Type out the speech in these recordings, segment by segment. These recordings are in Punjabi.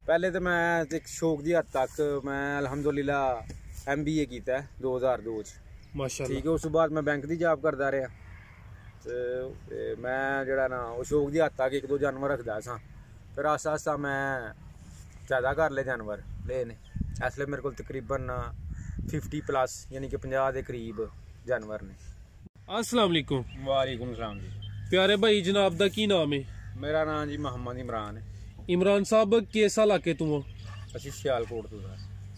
पहले तो मैं एक शौक की हद तक मैं अलहमदुलिल्लाह MBA किया 2002 माशाअल्लाह। ठीक है। उस बाद मैं बैंक की जॉब करता रहा तो मैं जरा ना वो शौक की हद तक 1-2 जानवर रखता सा। फिर आस्ता आस्ता मैं ज़्यादा कर ले जानवर लेने। इसलिए मेरे को तकरीबन 50+ यानी कि 50 के करीब जानवर ने। अस्सलाम वालेकुम। वालेकुम सलाम जी। प्यारे भाई जनाब दा की नाम है? मेरा नाम जी मोहम्मद इमरान है। इमरान साहब किस इलाके तो हो? ਅਸੀਂ ਸਿਆਲਕੋਟ ਤੋਂ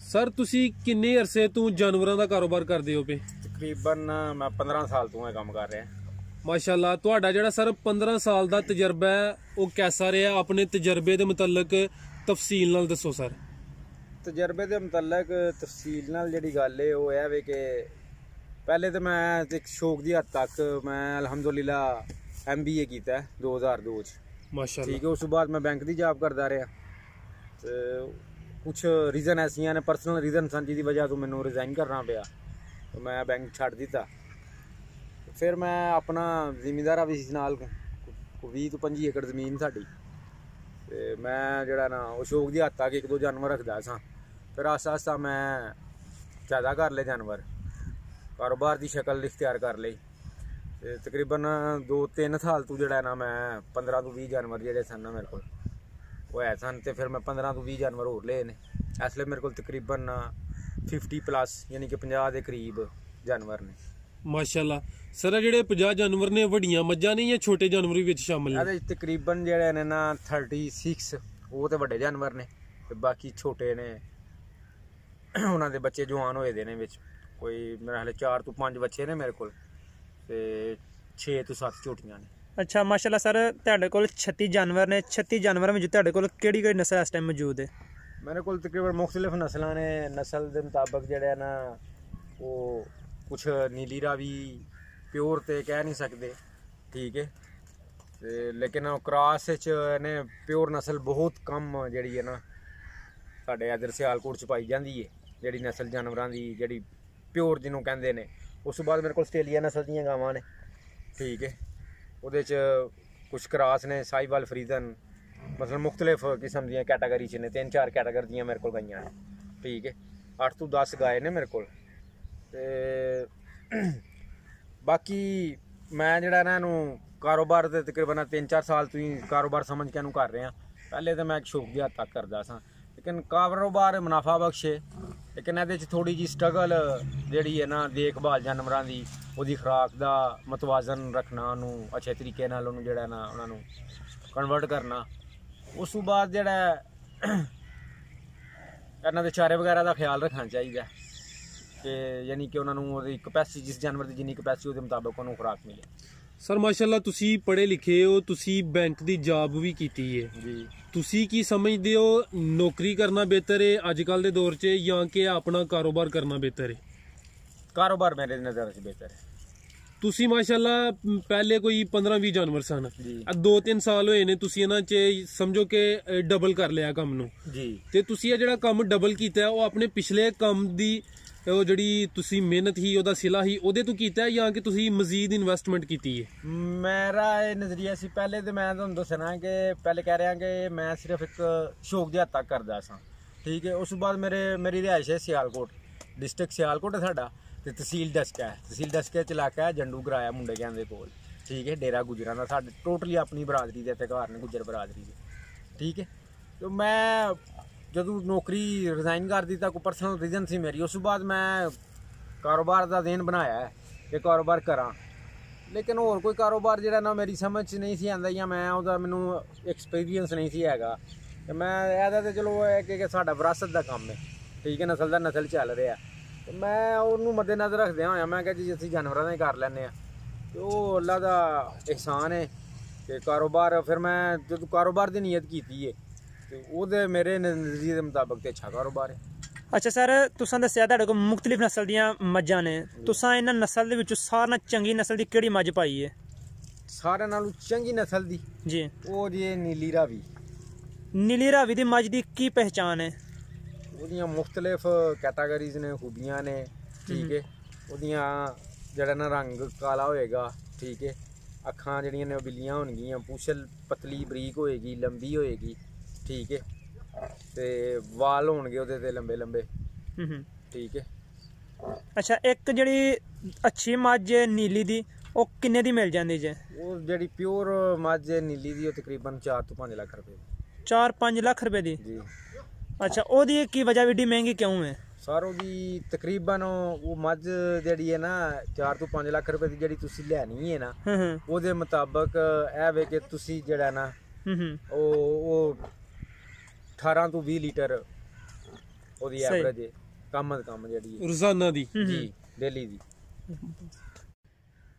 सर ਤੁਸੀਂ ਕਿੰਨੇ ਅਰਸੇ ਤੋਂ ਜਾਨਵਰਾਂ ਦਾ ਕਾਰੋਬਾਰ ਕਰਦੇ ਹੋ ਪਏ? ਤਕਰੀਬਨ ਮੈਂ 15 ਸਾਲ ਤੋਂ ਇਹ ਕੰਮ ਕਰ ਰਿਹਾ। ਮਾਸ਼ਾਅੱਲਾ। ਤੁਹਾਡਾ ਜਿਹੜਾ ਸਰ 15 ਸਾਲ ਦਾ ਤਜਰਬਾ ਹੈ ਉਹ ਕਿਹਦਾ ਰਿਹਾ? ਆਪਣੇ ਤਜਰਬੇ ਦੇ ਮੁਤਲਕ ਤਫਸੀਲ ਨਾਲ ਦੱਸੋ ਸਰ। ਤਜਰਬੇ ਦੇ ਮੁਤਲਕ ਤਫਸੀਲ ਨਾਲ ਜਿਹੜੀ ਗੱਲ ਹੈ ਉਹ ਇਹ ਵੇ ਕਿ ਪਹਿਲੇ ਤਾਂ ਮੈਂ ਇੱਕ ਸ਼ੌਕ ਦੀ ਹੱਦ ਤੱਕ ਮੈਂ ਅਲਹਮਦੁਲਿल्लाह MBA ਕੀਤਾ 2002 ਚ। ਮਾਸ਼ਾਅੱਲਾ। ਠੀਕ ਹੈ। ਉਸ ਤੋਂ ਬਾਅਦ ਮੈਂ ਬੈਂਕ ਦੀ ਜੌਬ ਕਰਦਾ ਰਿਹਾ ਤੇ ਕੁਛ ਰੀਜ਼ਨ ਐਸੀਆਂ ਨੇ, ਪਰਸਨਲ ਰੀਜ਼ਨ ਸਨ ਜਿਹਦੀ ਵਜ੍ਹਾ ਤੋਂ ਮੈਨੂੰ ਰਿਜ਼ਾਈਨ ਕਰਨਾ ਪਿਆ ਤੇ ਮੈਂ ਬੈਂਕ ਛੱਡ ਦਿੱਤਾ। ਫਿਰ ਮੈਂ ਆਪਣਾ ਜ਼ਿਮੀਂਦਾਰਾ ਵੀ ਸੀ ਨਾਲ 20 ਤੋਂ 25 ਏਕੜ ਜ਼ਮੀਨ ਸਾਡੀ ਤੇ ਮੈਂ ਜਿਹੜਾ ਨਾ ਉਹ ਸ਼ੌਕ ਦੀ ਹੱਦ ਤੱਕ 1-2 ਜਾਨਵਰ ਰੱਖਦਾ ਸਾਂ। ਫਿਰ ਆਸਤਾ ਆਸਤਾ ਮੈਂ ਜ਼ਿਆਦਾ ਕਰ ਲਏ ਜਾਨਵਰ, ਕਾਰੋਬਾਰ ਦੀ ਸ਼ਕਲ ਇਖਤਿਆਰ ਕਰ ਲਈ ਤੇ ਤਕਰੀਬਨ 2-3 ਸਾਲ ਤੋਂ ਜਿਹੜਾ ਨਾ ਮੈਂ 15 ਤੋਂ 20 ਜਾਨਵਰ ਜਿਹੜੇ ਸਨ ਨਾ ਮੇਰੇ ਕੋਲ ਉਹ ਹੈ ਸਨ ਤੇ ਫਿਰ ਮੈਂ 15 ਤੋਂ 20 ਜਾਨਵਰ ਹੋਰ ਲਏ ਨੇ। ਇਸ ਲਈ ਮੇਰੇ ਕੋਲ ਤਕਰੀਬਨ 50+ ਯਾਨੀ ਕਿ 50 ਦੇ ਕਰੀਬ ਜਾਨਵਰ ਨੇ। ਮਾਸ਼ਾਅੱਲਾ। ਸਰ ਇਹ ਜਿਹੜੇ 50 ਜਾਨਵਰ ਨੇ ਵੱਡੀਆਂ ਮੱਝਾਂ ਨੇ ਜਾਂ ਛੋਟੇ ਜਾਨਵਰ ਵੀ ਵਿੱਚ ਸ਼ਾਮਲ ਨੇ? ਇਹਦੇ ਤਕਰੀਬਨ ਜਿਹੜੇ ਨੇ ਨਾ 36 ਉਹ ਤੇ ਵੱਡੇ ਜਾਨਵਰ ਨੇ ਤੇ ਬਾਕੀ ਛੋਟੇ ਨੇ, ਉਹਨਾਂ ਦੇ ਬੱਚੇ ਜਵਾਨ ਹੋਏ ਦੇ ਨੇ ਵਿੱਚ। ਕੋਈ ਮੇਰੇ ਹਾਲੇ 4 ਤੋਂ 5 ਬੱਚੇ ਨੇ ਮੇਰੇ ਕੋਲ ਤੇ 6 ਤੋਂ 7 ਝੋਟੀਆਂ ਨੇ। अच्छा माशाल्लाह सर ਤੁਹਾਡੇ ਕੋਲ 36 ਜਾਨਵਰ ਨੇ। 36 ਜਾਨਵਰਾਂ ਵਿੱਚ ਤੁਹਾਡੇ ਕੋਲ ਕਿਹੜੀ ਕਿਹੜੀ ਨਸਲ ਇਸ ਟਾਈਮ ਮੌਜੂਦ ਹੈ? ਮੇਰੇ ਕੋਲ ਤਕਰੀਬਨ ਮੁxtਲਿਫ ਨਸਲਾਂ ਨੇ। ਨਸਲ ਦੇ ਮੁਤਾਬਕ ਜਿਹੜੇ ਨਾ ਉਹ ਕੁਛ ਨੀਲੀ ਰਾਵੀ ਪਿਓਰ ਤੇ ਕਹਿ ਨਹੀਂ ਸਕਦੇ, ਠੀਕ ਹੈ ਤੇ ਲੇਕਿਨ ਕ੍ਰਾਸ ਵਿੱਚ ਇਹਨੇ ਪਿਓਰ ਨਸਲ ਬਹੁਤ ਕਮ ਜਿਹੜੀ ਹੈ ਨਾ ਸਾਡੇ ਇੱਧਰ ਸਿਆਲਕੋਟ 'ਚ ਪਾਈ ਜਾਂਦੀ ਹੈ, ਜਿਹੜੀ ਨਸਲ ਜਾਨਵਰਾਂ ਦੀ ਜਿਹੜੀ ਪਿਓਰ ਜਿਹਨੂੰ ਕਹਿੰਦੇ ਨੇ। ਉਸ ਤੋਂ ਬਾਅਦ ਮੇਰੇ ਕੋਲ ਆਸਟ੍ਰੇਲੀਆ ਨਸਲ ਦੀਆਂ ਗਾਵਾਂ ਨੇ, ਠੀਕ ਹੈ। ਉਹਦੇ 'ਚ ਕੁਛ ਕ੍ਰਾਸ ਨੇ, ਸਾਈਵਾਲ ਫਰੀਜ਼ਨ, ਮਤਲਬ ਮੁxtਲਿਫ ਕਿਸਮ ਦੀਆਂ ਕੈਟਾਗਰੀ 'ਚ ਨੇ। 3-4 ਕੈਟਾਗਰੀ ਦੀਆਂ ਮੇਰੇ ਕੋਲ ਗਾਈਆਂ ਨੇ, ਠੀਕ ਹੈ। 8 ਤੋਂ 10 ਗਾਏ ਨੇ ਮੇਰੇ ਕੋਲ ਤੇ ਬਾਕੀ ਮੈਂ ਜਿਹੜਾ ਨਾ ਇਹਨੂੰ ਕਾਰੋਬਾਰ ਦੇ ਤਕਰੀਬਨ 3-4 ਸਾਲ ਤੋਂ ਹੀ ਕਾਰੋਬਾਰ ਸਮਝ ਕੇ ਇਹਨੂੰ ਕਰ ਰਿਹਾ। ਪਹਿਲੇ ਤਾਂ ਮੈਂ ਇੱਕ ਸ਼ੌਕ ਦੀ ਹੱਦ ਤੱਕ ਕਰਦਾ ਸਾਂ, ਲੇਕਿਨ ਕਾਰੋਬਾਰ ਮੁਨਾਫਾ ਬਖਸ਼ ਹੈ, ਲੇਕਿਨ ਇਹਦੇ 'ਚ ਥੋੜ੍ਹੀ ਜਿਹੀ ਸਟਰਗਲ ਜਿਹੜੀ ਹੈ ਨਾ ਦੇਖਭਾਲ ਜਾਨਵਰਾਂ ਦੀ, ਉਹਦੀ ਖੁਰਾਕ ਦਾ ਮਤਵਾਜ਼ਨ ਰੱਖਣਾ, ਉਹਨੂੰ ਅੱਛੇ ਤਰੀਕੇ ਨਾਲ ਉਹਨੂੰ ਜਿਹੜਾ ਨਾ ਉਹਨਾਂ ਨੂੰ ਕਨਵਰਟ ਕਰਨਾ। ਉਸ ਤੋਂ ਬਾਅਦ ਜਿਹੜਾ ਇਹਨਾਂ ਦੇ ਚਾਰੇ ਵਗੈਰਾ ਦਾ ਖਿਆਲ ਰੱਖਣਾ ਚਾਹੀਦਾ ਕਿ ਯਾਨੀ ਕਿ ਉਹਨਾਂ ਨੂੰ ਉਹਦੀ ਕਪੈਸਿਟੀ, ਜਿਸ ਜਾਨਵਰ ਦੀ ਜਿੰਨੀ ਕਪੈਸਿਟੀ ਉਹਦੇ ਮੁਤਾਬਕ ਉਹਨੂੰ ਖੁਰਾਕ ਮਿਲੇ। ਸਰ ਮਾਸ਼ਾਅੱਲਾ ਤੁਸੀਂ ਪੜ੍ਹੇ ਲਿਖੇ ਹੋ, ਤੁਸੀਂ ਬੈਂਕ ਦੀ ਜੌਬ ਵੀ ਕੀਤੀ ਹੈ ਜੀ। ਤੁਸੀਂ ਕੀ ਸਮਝਦੇ ਹੋ, ਨੌਕਰੀ ਕਰਨਾ ਬਿਹਤਰ ਹੈ ਅੱਜ ਕੱਲ੍ਹ ਦੇ ਦੌਰ 'ਚ ਜਾਂ ਕਿ ਆਪਣਾ ਕਾਰੋਬਾਰ ਕਰਨਾ ਬਿਹਤਰ ਹੈ? ਕਾਰੋਬਾਰ ਮੇਰੇ ਨਜ਼ਰ 'ਚ ਬਿਹਤਰ ਹੈ। ਤੁਸੀਂ ਮਾਸ਼ਾਅੱਲਾ ਪਹਿਲੇ ਕੋਈ 15-20 ਜਾਨਵਰ ਸਨ, ਜੀ। 2-3 ਸਾਲ ਹੋਏ ਨੇ ਤੁਸੀਂ ਇਹਨਾਂ 'ਚ ਸਮਝੋ ਕਿ ਡਬਲ ਕਰ ਲਿਆ ਕੰਮ ਨੂੰ ਜੀ। ਤੇ ਤੁਸੀਂ ਇਹ ਜਿਹੜਾ ਕੰਮ ਡਬਲ ਕੀਤਾ ਉਹ ਆਪਣੇ ਪਿਛਲੇ ਕੰਮ ਦੀ ਉਹ ਜਿਹੜੀ ਤੁਸੀਂ ਮਿਹਨਤ ਹੀ, ਉਹਦਾ ਸਿਲਾ ਹੀ, ਉਹਦੇ ਤੋਂ ਕੀਤਾ ਜਾਂ ਕਿ ਤੁਸੀਂ ਮਜ਼ੀਦ ਇਨਵੈਸਟਮੈਂਟ ਕੀਤੀ ਹੈ? ਮੇਰਾ ਇਹ ਨਜ਼ਰੀਆ ਸੀ ਪਹਿਲੇ ਤੇ ਮੈਂ ਤੁਹਾਨੂੰ ਦੱਸਣਾ ਕਿ ਪਹਿਲੇ ਕਹਿ ਰਿਹਾ ਕਿ ਮੈਂ ਸਿਰਫ ਇੱਕ ਸ਼ੌਕ ਦੇ ਹੱਦ ਤੱਕ ਕਰਦਾ ਸਾਂ, ਠੀਕ ਹੈ। ਉਸ ਤੋਂ ਬਾਅਦ ਮੇਰੀ ਰਿਹਾਇਸ਼ ਹੈ ਸਿਆਲਕੋਟ, ਡਿਸਟ੍ਰਿਕਟ ਸਿਆਲਕੋਟ ਹੈ ਸਾਡਾ ਤੇ ਤਹਿਸੀਲ ਡਸਕਾ ਹੈ। ਤਹਿਸੀਲ ਡਸਕੇ 'ਚ ਇਲਾਕਾ ਹੈ ਜੰਡੂ ਗਰਾਇਆ ਮੁੰਡੇ ਕਹਿੰਦੇ ਕੋਲ, ਠੀਕ ਹੈ। ਡੇਰਾ ਗੁਜਰਾਂ ਦਾ ਸਾਡੇ ਟੋਟਲੀ ਆਪਣੀ ਬਰਾਦਰੀ ਦੇ ਇੱਥੇ ਘਰ ਨੇ, ਗੁੱਜਰ ਬਰਾਦਰੀ ਦੇ, ਠੀਕ ਹੈ। ਤੇ ਮੈਂ ਜਦੋਂ ਨੌਕਰੀ ਰਿਜ਼ਾਈਨ ਕਰ ਦਿੱਤਾ, ਕੋਈ ਪਰਸਨਲ ਰੀਜ਼ਨ ਸੀ ਮੇਰੀ। ਉਸ ਤੋਂ ਬਾਅਦ ਮੈਂ ਕਾਰੋਬਾਰ ਦਾ ਦੇਨ ਬਣਾਇਆ ਹੈ ਕਿ ਕਾਰੋਬਾਰ ਕਰਾਂ, ਲੇਕਿਨ ਹੋਰ ਕੋਈ ਕਾਰੋਬਾਰ ਜਿਹੜਾ ਨਾ ਮੇਰੀ ਸਮਝ 'ਚ ਨਹੀਂ ਸੀ ਆਉਂਦਾ ਜਾਂ ਮੈਂ ਉਹਦਾ ਮੈਨੂੰ ਐਕਸਪੀਰੀਅੰਸ ਨਹੀਂ ਸੀ ਹੈਗਾ। ਤੇ ਮੈਂ ਇਹਦਾ ਤਾਂ ਚਲੋ ਇਹ ਕਿ ਸਾਡਾ ਵਿਰਾਸਤ ਦਾ ਕੰਮ ਹੈ, ਠੀਕ ਹੈ, ਨਸਲ ਦਾ ਨਸਲ ਚੱਲ ਰਿਹਾ। ਤੇ ਮੈਂ ਉਹਨੂੰ ਮੱਦੇਨਜ਼ਰ ਰੱਖਦਿਆਂ ਹੋਇਆ ਮੈਂ ਕਿਹਾ ਜੀ ਅਸੀਂ ਜਾਨਵਰਾਂ ਦਾ ਹੀ ਕਰ ਲੈਂਦੇ ਹਾਂ ਤੇ ਉਹ ਅੱਲਾ ਦਾ ਇਹਸਾਨ ਹੈ ਕਿ ਕਾਰੋਬਾਰ। ਫਿਰ ਮੈਂ ਜਦੋਂ ਕਾਰੋਬਾਰ ਦੀ ਨੀਅਤ ਕੀਤੀ ਹੈ ਤੇ ਉਹਦੇ ਮੇਰੇ ਨਜ਼ਰੀਏ ਦੇ ਮੁਤਾਬਕ ਤੇ ਅੱਛਾ ਕਾਰੋਬਾਰ ਹੈ। ਅੱਛਾ ਸਰ, ਤੁਸੀਂ ਦੱਸਿਆ ਤੁਹਾਡੇ ਕੋਲ ਮੁxtਲਿਫ ਨਸਲ ਦੀਆਂ ਮੱਝਾਂ ਨੇ, ਤੁਸੀਂ ਇਹਨਾਂ ਨਸਲ ਦੇ ਵਿੱਚੋਂ ਸਾਰਿਆਂ ਨਾਲੋਂ ਚੰਗੀ ਨਸਲ ਦੀ ਕਿਹੜੀ ਮੱਝ ਪਾਈ ਹੈ? ਸਾਰਿਆਂ ਨਾਲੋਂ ਚੰਗੀ ਨਸਲ ਦੀ ਜੀ ਉਹ ਜੀ ਨੀਲੀ ਰਾਵੀ। ਨੀਲੀ ਰਾਵੀ ਦੀ ਮੱਝ ਦੀ ਕੀ ਪਹਿਚਾਣ ਹੈ? ਉਹਦੀਆਂ ਮੁxtਲਿਫ ਕੈਟਾਗਰੀਜ਼ ਨੇ, ਖੂਬੀਆਂ ਨੇ, ਠੀਕ ਹੈ। ਉਹਦੀਆਂ ਜਿਹੜਾ ਨਾ ਰੰਗ ਕਾਲਾ ਹੋਏਗਾ, ਠੀਕ ਹੈ। ਅੱਖਾਂ ਜਿਹੜੀਆਂ ਨੇ ਉਹ ਬਿੱਲੀਆਂ ਹੋਣਗੀਆਂ, ਪੂਛਲ ਪਤਲੀ ਬਰੀਕ ਹੋਏਗੀ, ਲੰਬੀ ਹੋਏਗੀ, ਠੀਕ ਹੈ। ਤੇ ਵਾਲ ਹੋਣਗੇ ਉਹਦੇ ਤੇ ਲੰਬੇ ਲੰਬੇ। ਹੂੰ। ਠੀਕ ਹੈ। ਅੱਛਾ, ਇੱਕ ਜਿਹੜੀ ਅੱਛੀ ਮੱਝ ਹੈ ਨੀਲੀ ਦੀ, ਉਹ ਕਿੰਨੇ ਦੀ ਮਿਲ ਜਾਂਦੀ ਜੇ? ਉਹ ਜਿਹੜੀ ਪਿਓਰ ਮੱਝ ਹੈ ਨੀਲੀ ਦੀ, ਉਹ ਤਕਰੀਬਨ 4 ਤੋਂ 5 ਲੱਖ ਰੁਪਏ 4-5 ਲੱਖ ਰੁਪਏ ਦੀ? ਜੀ। ਅੱਛਾ, ਉਹਦੀ ਕੀ ਵਜ੍ਹਾ ਵੀ ਏਡੀ ਮਹਿੰਗੀ ਕਿਉਂ ਹੈ? ਸਰ ਉਹਦੀ ਤਕਰੀਬਨ ਉਹ ਮੱਝ ਜਿਹੜੀ ਹੈ ਨਾ 4 ਤੋਂ 5 ਲੱਖ ਰੁਪਏ ਦੀ ਜਿਹੜੀ ਤੁਸੀਂ ਲੈਣੀ ਹੈ ਨਾ, ਹੂੰ। ਉਹਦੇ ਮੁਤਾਬਕ ਇਹ ਵੇ ਕਿ ਤੁਸੀਂ ਜਿਹੜਾ ਨਾ ਹੂੰ। ਉਹ 18 ਤੋਂ 20 ਲੀਟਰ ਉਹਦੀ ਸਹੀ। ਐਵਰੇਜ ਹੈ ਕੰਮ ਜਿਹੜੀ ਹੈ ਰੋਜ਼ਾਨਾ ਦੀ? ਜੀ, ਡੇਲੀ ਦੀ।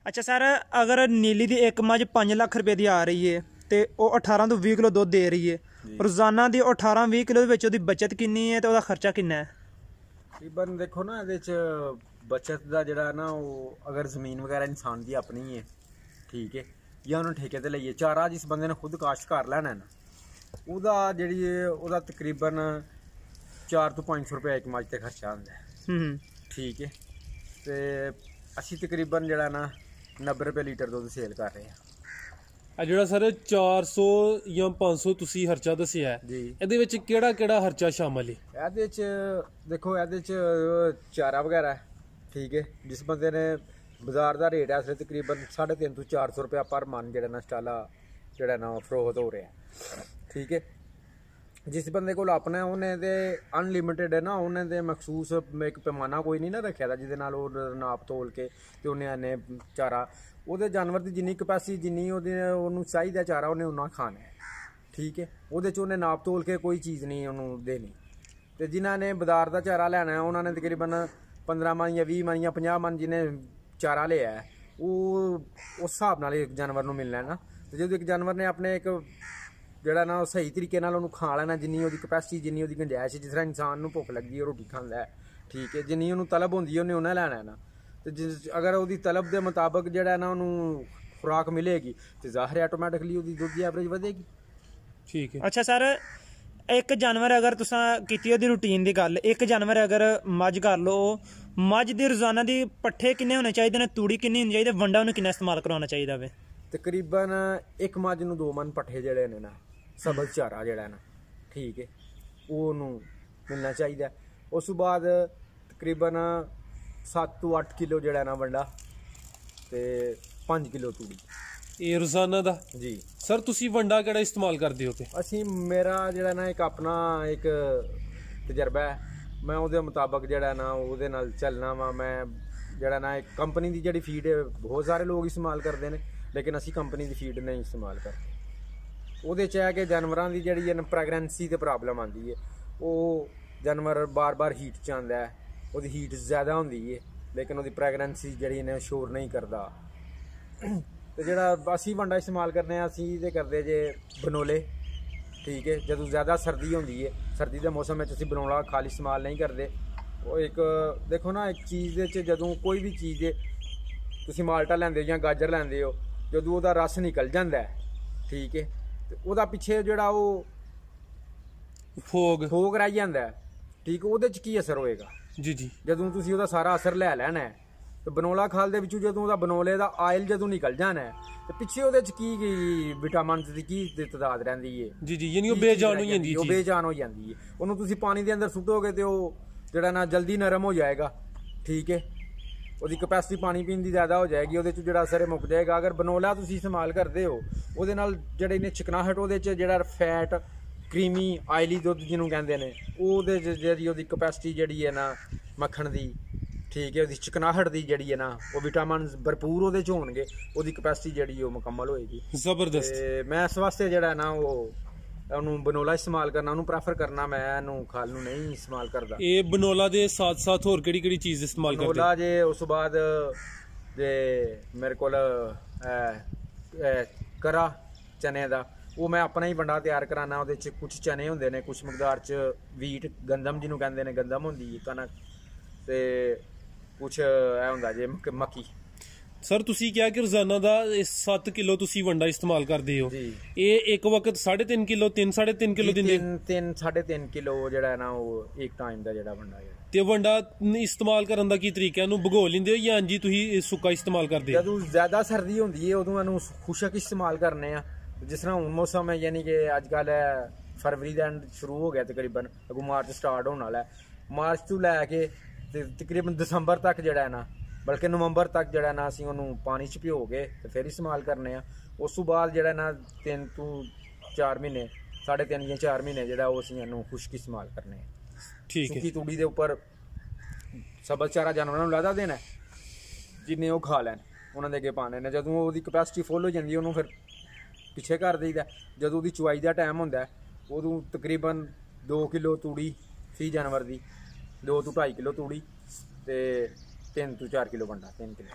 ਅੱਛਾ ਸਰ, ਅਗਰ ਨੀਲੀ ਦੀ ਇੱਕ ਮੱਝ 5 ਲੱਖ ਰੁਪਏ ਦੀ ਆ ਰਹੀ ਹੈ ਤੇ ਉਹ 18 ਤੋਂ 20 ਕਿਲੋ ਦੁੱਧ ਦੇ ਰਹੀ ਹੈ, ਰੋਜ਼ਾਨਾ ਦੀ 18-20 ਕਿਲੋ ਦੇ ਵਿੱਚ ਉਹਦੀ ਬਚਤ ਕਿੰਨੀ ਹੈ ਤੇ ਉਹਦਾ ਖਰਚਾ ਕਿੰਨਾ ਹੈ? ਤਕਰੀਬਨ ਦੇਖੋ ਨਾ ਇਹਦੇ ਚ ਬਚਤ ਦਾ ਜਿਹੜਾ ਨਾ, ਉਹ ਅਗਰ ਜ਼ਮੀਨ ਵਗੈਰਾ ਇਨਸਾਨ ਦੀ ਆਪਣੀ ਹੈ, ਠੀਕ ਹੈ, ਜਾਂ ਉਹਨੂੰ ਠੇਕੇ ਤੇ ਲਈਏ, ਚਾਰਾ ਜਿਸ ਬੰਦੇ ਨੇ ਖੁਦ ਕਾਸ਼ਤ ਕਰ ਲੈਣਾ ਨਾ, ਉਹਦਾ ਜਿਹੜੀ ਹੈ ਉਹਦਾ ਤਕਰੀਬਨ 400 ਤੋਂ 500 ਰੁਪਏ ਇੱਕ ਮੱਝ ਤੇ ਖਰਚਾ ਹੁੰਦਾ ਹੈ। ਹੂੰ। ਠੀਕ ਹੈ। ਤੇ ਅਸੀਂ ਤਕਰੀਬਨ ਜਿਹੜਾ ਨਾ 90 ਰੁਪਏ ਲੀਟਰ ਦੁੱਧ ਸੇਲ ਕਰ ਰਹੇ ਹਾਂ। ਆ ਜਿਹੜਾ ਸਰ 400 ਜਾਂ 500 ਤੁਸੀਂ ਖਰਚਾ ਦੱਸਿਆ ਹੈ, ਜੀ। ਇਹਦੇ ਵਿੱਚ ਕਿਹੜਾ ਕਿਹੜਾ ਖਰਚਾ ਸ਼ਾਮਲ ਹੈ? ਇਹਦੇ ਚ ਦੇਖੋ, ਇਹਦੇ ਚ ਚਾਰਾ ਵਗੈਰਾ ਹੈ, ਠੀਕ ਹੈ। ਜਿਸ ਬੰਦੇ ਨੇ ਬਾਜ਼ਾਰ ਦਾ ਰੇਟ ਹੈ ਇਸ ਵੇਲੇ ਤਕਰੀਬਨ 350 ਤੋਂ 400 ਰੁਪਏ ਪਰ ਮਨ ਜਿਹੜਾ ਨਾ ਸਟਾਲਾ ਜਿਹੜਾ ਨਾ ਫਰੋਖਤ ਹੋ ਰਿਹਾ, ਠੀਕ ਹੈ। ਜਿਸ ਬੰਦੇ ਕੋਲ ਆਪਣਾ ਉਹਨੇ ਤੇ ਅਨਲਿਮਿਟਿਡ ਹੈ ਨਾ, ਉਹਨੇ ਤੇ ਮਖਸੂਸ ਇੱਕ ਪੈਮਾਨਾ ਕੋਈ ਨਹੀਂ ਨਾ ਰੱਖਿਆ ਦਾ ਜਿਹਦੇ ਨਾਲ ਉਹ ਨਾਪ ਤੋਲ ਕੇ ਤੇ ਉਹਨੇ ਆਨੇ ਚਾਰਾ, ਉਹਦੇ ਜਾਨਵਰ ਦੀ ਜਿੰਨੀ ਕਪੈਸਿਟੀ, ਜਿੰਨੀ ਉਹਨੂੰ ਚਾਹੀਦਾ ਚਾਰਾ, ਉਹਨੇ ਉਨਾ ਖਾਣਾ ਹੈ, ਠੀਕ ਹੈ। ਉਹਦੇ 'ਚ ਉਹਨੇ ਨਾਪ ਤੋਲ ਕੇ ਕੋਈ ਚੀਜ਼ ਨਹੀਂ ਉਹਨੂੰ ਦੇਣੀ। ਤੇ ਜਿਨ੍ਹਾਂ ਨੇ ਬਾਜ਼ਾਰ ਦਾ ਚਾਰਾ ਲੈਣਾ, ਉਹਨਾਂ ਨੇ ਤਕਰੀਬਨ 15 ਮਣ ਜਾਂ 20 ਮਣ ਜਾਂ 50 ਮਣ ਜਿਹਨੇ ਚਾਰਾ ਲਿਆ ਹੈ, ਉਹ ਉਸ ਹਿਸਾਬ ਨਾਲ ਇੱਕ ਜਾਨਵਰ ਨੂੰ ਮਿਲਣਾ ਨਾ। ਤੇ ਜਦੋਂ ਇੱਕ ਜਾਨਵਰ ਨੇ ਆਪਣੇ ਇੱਕ ਜਿਹੜਾ ਨਾ ਉਹ ਸਹੀ ਤਰੀਕੇ ਨਾਲ ਉਹਨੂੰ ਖਾ ਲੈਣਾ, ਜਿੰਨੀ ਉਹਦੀ ਕਪੈਸਿਟੀ, ਜਿੰਨੀ ਉਹਦੀ ਗੁੰਜਾਇਸ਼, ਜਿਸ ਤਰ੍ਹਾਂ ਇਨਸਾਨ ਨੂੰ ਭੁੱਖ ਲੱਗੀ ਉਹ ਰੋਟੀ ਖਾਂਦਾ ਹੈ, ਠੀਕ ਹੈ, ਜਿੰਨੀ ਉਹਨੂੰ ਤਲਬ ਹੁੰਦੀ ਹੈ ਉਹਨੇ ਉਹਨਾਂ ਲੈਣਾ ਨਾ। ਤੇ ਅਗਰ ਉਹਦੀ ਤਲਬ ਦੇ ਮੁਤਾਬਕ ਜਿਹੜਾ ਨਾ ਉਹਨੂੰ ਖੁਰਾਕ ਮਿਲੇਗੀ ਤੇ ਜ਼ਾਹਿਰ ਹੈ ਆਟੋਮੈਟਿਕਲੀ ਉਹਦੀ ਦੁੱਧ ਦੀ ਐਵਰੇਜ ਵਧੇਗੀ। ਠੀਕ ਹੈ। ਅੱਛਾ ਸਰ, ਇੱਕ ਜਾਨਵਰ ਅਗਰ ਤੁਸੀਂ ਕੀਤੀ ਉਹਦੀ ਰੂਟੀਨ ਦੀ ਗੱਲ, ਇੱਕ ਜਾਨਵਰ ਅਗਰ ਮੱਝ ਕਰ ਲਓ, ਮੱਝ ਦੀ ਰੋਜ਼ਾਨਾ ਦੀ ਪੱਠੇ ਕਿੰਨੇ ਹੋਣੇ ਚਾਹੀਦੇ ਨੇ, ਤੂੜੀ ਕਿੰਨੀ ਹੋਣੀ ਚਾਹੀਦੀ, ਵੰਡਾ ਉਹਨੂੰ ਕਿੰਨਾ ਇਸਤੇਮਾਲ ਕਰਵਾਉਣਾ ਚਾਹੀਦਾ ਵੇ? ਤਕਰੀਬਨ ਇੱਕ ਮੱਝ ਨੂੰ 2 ਮਣ ਪੱਠੇ ਜਿਹੜੇ ਨੇ ਨਾ, ਸਬਜ਼ ਚਾਰਾ ਜਿਹੜਾ ਨਾ, ਠੀਕ ਹੈ, ਉਹ ਉਹਨੂੰ ਮਿਲਣਾ ਚਾਹੀਦਾ। ਉਸ ਤੋਂ ਬਾਅਦ ਤਕਰੀਬਨ 7 ਤੋਂ 8 ਕਿਲੋ ਜਿਹੜਾ ਨਾ ਵੰਡਾ ਤੇ 5 ਕਿਲੋ ਤੂੜੀ। ਇਹ ਰੋਜ਼ਾਨਾ ਦਾ? ਜੀ। ਸਰ ਤੁਸੀਂ ਵੰਡਾ ਕਿਹੜਾ ਇਸਤੇਮਾਲ ਕਰਦੇ ਹੋ? ਤੇ ਅਸੀਂ, ਮੇਰਾ ਜਿਹੜਾ ਨਾ ਇੱਕ ਆਪਣਾ ਇੱਕ ਤਜਰਬਾ ਹੈ, ਮੈਂ ਉਹਦੇ ਮੁਤਾਬਕ ਜਿਹੜਾ ਨਾ ਉਹਦੇ ਨਾਲ ਚੱਲਣਾ ਵਾ। ਮੈਂ ਜਿਹੜਾ ਨਾ ਇੱਕ ਕੰਪਨੀ ਦੀ ਜਿਹੜੀ ਫੀਡ ਹੈ ਬਹੁਤ ਸਾਰੇ ਲੋਕ ਇਸਤੇਮਾਲ ਕਰਦੇ ਨੇ, ਲੇਕਿਨ ਅਸੀਂ ਕੰਪਨੀ ਦੀ ਫੀਡ ਨਹੀਂ ਇਸਤੇਮਾਲ ਕਰਦੇ। ਉਹਦੇ 'ਚ ਹੈ ਕਿ ਜਾਨਵਰਾਂ ਦੀ ਜਿਹੜੀ ਹੈ ਪ੍ਰੈਗਨੈਂਸੀ ਤੇ ਪ੍ਰੋਬਲਮ ਆਉਂਦੀ ਹੈ, ਉਹ ਜਾਨਵਰ ਬਾਰ-ਬਾਰ ਹੀਟ 'ਚ ਆਉਂਦਾ ਹੈ, ਉਹਦੀ ਹੀਟ ਜ਼ਿਆਦਾ ਹੁੰਦੀ ਹੈ, ਲੇਕਿਨ ਉਹਦੀ ਪ੍ਰੈਗਨੈਂਸੀ ਜਿਹੜੀ ਨੇ ਸ਼ੋਰ ਨਹੀਂ ਕਰਦਾ। ਤੇ ਜਿਹੜਾ ਅਸੀਂ ਵੰਡਾ ਇਸਤੇਮਾਲ ਕਰਦੇ ਹਾਂ, ਅਸੀਂ ਇਹਦੇ ਕਰਦੇ ਜੇ ਬਨੋਲੇ, ਠੀਕ ਹੈ। ਜਦੋਂ ਜ਼ਿਆਦਾ ਸਰਦੀ ਹੁੰਦੀ ਹੈ, ਸਰਦੀ ਦੇ ਮੌਸਮ ਵਿੱਚ ਅਸੀਂ ਬਨੋਲਾ ਖਾਲੀ ਇਸਤੇਮਾਲ ਨਹੀਂ ਕਰਦੇ। ਉਹ ਇੱਕ ਦੇਖੋ ਨਾ, ਇੱਕ ਚੀਜ਼ ਦੇ 'ਚ ਜਦੋਂ ਕੋਈ ਵੀ ਚੀਜ਼ ਤੁਸੀਂ ਮਾਲਟਾ ਲੈਂਦੇ ਹੋ ਜਾਂ ਗਾਜਰ ਲੈਂਦੇ ਹੋ, ਜਦੋਂ ਉਹਦਾ ਰਸ ਨਿਕਲ ਜਾਂਦਾ ਹੈ, ਠੀਕ ਹੈ, ਤੇ ਉਹਦਾ ਪਿੱਛੇ ਜਿਹੜਾ ਉਹ ਫੋਗ ਰਹਿ ਜਾਂਦਾ ਹੈ, ਠੀਕ, ਉਹਦੇ 'ਚ ਕੀ ਅਸਰ ਹੋਏਗਾ? ਜੀ ਜੀ। ਜਦੋਂ ਤੁਸੀਂ ਉਹਦਾ ਸਾਰਾ ਅਸਰ ਲੈ ਲੈਣਾ ਹੈ, ਤੇ ਬਨੋਲਾ ਖਾਲ ਦੇ ਵਿੱਚੋਂ ਜਦੋਂ ਉਹਦਾ ਬਨੋਲੇ ਦਾ ਆਇਲ ਜਦੋਂ ਨਿਕਲ ਜਾਣਾ ਹੈ, ਤੇ ਪਿੱਛੇ ਉਹਦੇ 'ਚ ਕੀ ਵਿਟਾਮਿਨਸ ਦੀ ਕੀ ਤਦਾਦ ਰਹਿੰਦੀ ਹੈ? ਜੀ ਜੀ, ਯਾਨੀ ਉਹ ਬੇਜਾਨ ਹੋ ਜਾਂਦੀ ਹੈ। ਉਹ ਬੇਜਾਨ ਹੋ ਜਾਂਦੀ ਹੈ। ਉਹਨੂੰ ਤੁਸੀਂ ਪਾਣੀ ਦੇ ਅੰਦਰ ਸੁੱਟੋਗੇ ਤੇ ਉਹ ਜਿਹੜਾ ਨਾ ਜਲਦੀ ਨਰਮ ਹੋ ਜਾਏਗਾ, ਠੀਕ ਹੈ, ਉਹਦੀ ਕਪੈਸਿਟੀ ਪਾਣੀ ਪੀਣ ਦੀ ਜ਼ਿਆਦਾ ਹੋ ਜਾਏਗੀ, ਉਹਦੇ 'ਚ ਜਿਹੜਾ ਅਸਰ ਮੁੱਕ ਜਾਏਗਾ। ਅਗਰ ਬਨੋਲਾ ਤੁਸੀਂ ਇਸਤੇਮਾਲ ਕਰਦੇ ਹੋ, ਉਹਦੇ ਨਾਲ ਜਿਹੜੇ ਨੇ ਚਿਕਨਾਹਟ, ਉਹਦੇ 'ਚ ਜਿਹੜਾ ਫੈਟ, ਕਰੀਮੀ, ਆਇਲੀ ਦੁੱਧ ਜਿਹਨੂੰ ਕਹਿੰਦੇ ਨੇ, ਉਹਦੇ 'ਚ ਜਿਹੜੀ ਉਹਦੀ ਕਪੈਸਿਟੀ ਜਿਹੜੀ ਹੈ ਨਾ ਮੱਖਣ ਦੀ, ਠੀਕ ਹੈ, ਉਹਦੀ ਚਿਕਨਾਹਟ ਦੀ ਜਿਹੜੀ ਹੈ ਨਾ, ਉਹ ਵਿਟਾਮਿਨਸ ਭਰਪੂਰ ਉਹਦੇ 'ਚ ਹੋਣਗੇ, ਉਹਦੀ ਕਪੈਸਿਟੀ ਜਿਹੜੀ ਉਹ ਮੁਕੰਮਲ ਹੋਏਗੀ। ਜ਼ਬਰਦਸਤ। ਤੇ ਮੈਂ ਇਸ ਵਾਸਤੇ ਜਿਹੜਾ ਨਾ ਉਹਨੂੰ ਬਨੋਲਾ ਇਸਤੇਮਾਲ ਕਰਨਾ, ਉਹਨੂੰ ਪ੍ਰੈਫਰ ਕਰਨਾ, ਮੈਂ ਇਹਨੂੰ ਖਾਲ ਨੂੰ ਨਹੀਂ ਇਸਤੇਮਾਲ ਕਰਦਾ। ਇਹ ਬਨੋਲਾ ਦੇ ਸਾਥ-ਸਾਥ ਹੋਰ ਕਿਹੜੀ ਚੀਜ਼ ਇਸਤੇਮਾਲ ਕਰਦੇ? ਬਨੋਲਾ ਜੇ ਉਸ ਤੋਂ ਬਾਅਦ ਜੇ ਮੇਰੇ ਕੋਲ ਕਰਾ ਚਨੇ ਦਾ, ਉਹ ਮੈਂ ਆਪਣਾ ਹੀ ਵੰਡਾ ਤਿਆਰ ਕਰਾਨਾ। ਉਹਦੇ 'ਚ ਕੁਝ ਚਨੇ ਹੁੰਦੇ ਨੇ, ਕੁਝ ਮਕਦਾਰ 'ਚ ਵੀਟ, ਗੰਦਮ ਜਿਹਨੂੰ ਕਹਿੰਦੇ ਨੇ, ਗੰਦਮ ਹੁੰਦੀ ਹੈ, ਕਣਕ, ਤੇ ਕੁਝ ਇਹ ਹੁੰਦਾ ਜੇ ਮੱਕੀ। ਸਰ ਤੁਸੀਂ ਕਿਹਾ ਕਿ ਰੋਜ਼ਾਨਾ ਦਾ 7 ਕਿਲੋ ਤੁਸੀਂ ਵੰਡਾ ਇਸਤੇਮਾਲ ਕਰਦੇ ਹੋ, ਜੀ। ਇਹ ਇੱਕ ਵਕਤ 3.5 ਕਿਲੋ 3.5 ਕਿਲੋ ਦਿੰਦੇ? 3.5 ਕਿਲੋ ਜਿਹੜਾ ਨਾ ਉਹ ਇੱਕ ਟਾਈਮ ਦਾ ਜਿਹੜਾ ਵੰਡਾ ਹੈ। ਤੇ ਵੰਡਾ ਇਸਤੇਮਾਲ ਕਰਨ ਦਾ ਕੀ ਤਰੀਕਾ? ਇਹਨੂੰ ਭਗੋ ਲੈਂਦੇ ਹੋ ਜਾਂ ਜੀ ਤੁਸੀਂ ਸੁੱਕਾ ਇਸਤੇਮਾਲ ਕਰਦੇ ਹੋ? ਜਦੋਂ ਜ਼ਿਆਦਾ ਸਰਦੀ ਹੁੰਦੀ ਹੈ ਉਦੋਂ ਇਹਨੂੰ ਖੁਸ਼ਕ ਇਸਤੇਮਾਲ ਕਰਨੇ ਆ। ਜਿਸ ਤਰ੍ਹਾਂ ਹੁਣ ਮੌਸਮ ਹੈ, ਯਾਨੀ ਕਿ ਅੱਜ ਕੱਲ੍ਹ ਫਰਵਰੀ ਦਾ ਐਂਡ ਸ਼ੁਰੂ ਹੋ ਗਿਆ ਤਕਰੀਬਨ, ਅੱਗੋਂ ਮਾਰਚ ਸਟਾਰਟ ਹੋਣ ਵਾਲਾ ਹੈ। ਮਾਰਚ ਤੋਂ ਲੈ ਕੇ ਤੇ ਤਕਰੀਬਨ ਦਸੰਬਰ ਤੱਕ ਜਿਹੜਾ ਹੈ ਨਾ, ਬਲਕਿ ਨਵੰਬਰ ਤੱਕ ਜਿਹੜਾ ਨਾ ਅਸੀਂ ਉਹਨੂੰ ਪਾਣੀ 'ਚ ਭਿਓ ਕੇ ਤੇ ਫਿਰ ਇਸਤੇਮਾਲ ਕਰਨੇ ਆ। ਉਸ ਤੋਂ ਬਾਅਦ ਜਿਹੜਾ ਨਾ 3 ਤੋਂ 4 ਮਹੀਨੇ, 3.5 ਜਾਂ 4 ਮਹੀਨੇ ਜਿਹੜਾ ਉਹ ਅਸੀਂ ਇਹਨੂੰ ਖੁਸ਼ਕ ਇਸਤੇਮਾਲ ਕਰਨੇ ਆ। ਠੀਕ ਹੈ। ਸੁੱਕੀ ਤੂੜੀ ਦੇ ਉੱਪਰ ਸਬਜ਼ ਚਾਰਾ ਜਾਨਵਰਾਂ ਨੂੰ ਲਾਦਾ ਦੇਣਾ, ਜਿੰਨੇ ਉਹ ਖਾ ਲੈਣ ਉਹਨਾਂ ਦੇ ਅੱਗੇ ਪਾਣੇ ਨੇ। ਜਦੋਂ ਉਹਦੀ ਕਪੈਸਿਟੀ ਫੁੱਲ ਹੋ ਜਾਂਦੀ ਉਹਨੂੰ ਫਿਰ ਪਿੱਛੇ ਕਰ ਦਈਦਾ। ਜਦੋਂ ਉਹਦੀ ਚੁਆਈ ਦਾ ਟਾਈਮ ਹੁੰਦਾ ਉਦੋਂ ਤਕਰੀਬਨ 2 ਕਿਲੋ ਤੂੜੀ ਫੀ ਜਾਨਵਰ ਦੀ, 2 ਤੋਂ 2.5 ਕਿਲੋ ਤੂੜੀ ਤੇ 3 ਤੋਂ 4 ਕਿਲੋ ਵੰਡਾ, 3 ਕਿਲੋ।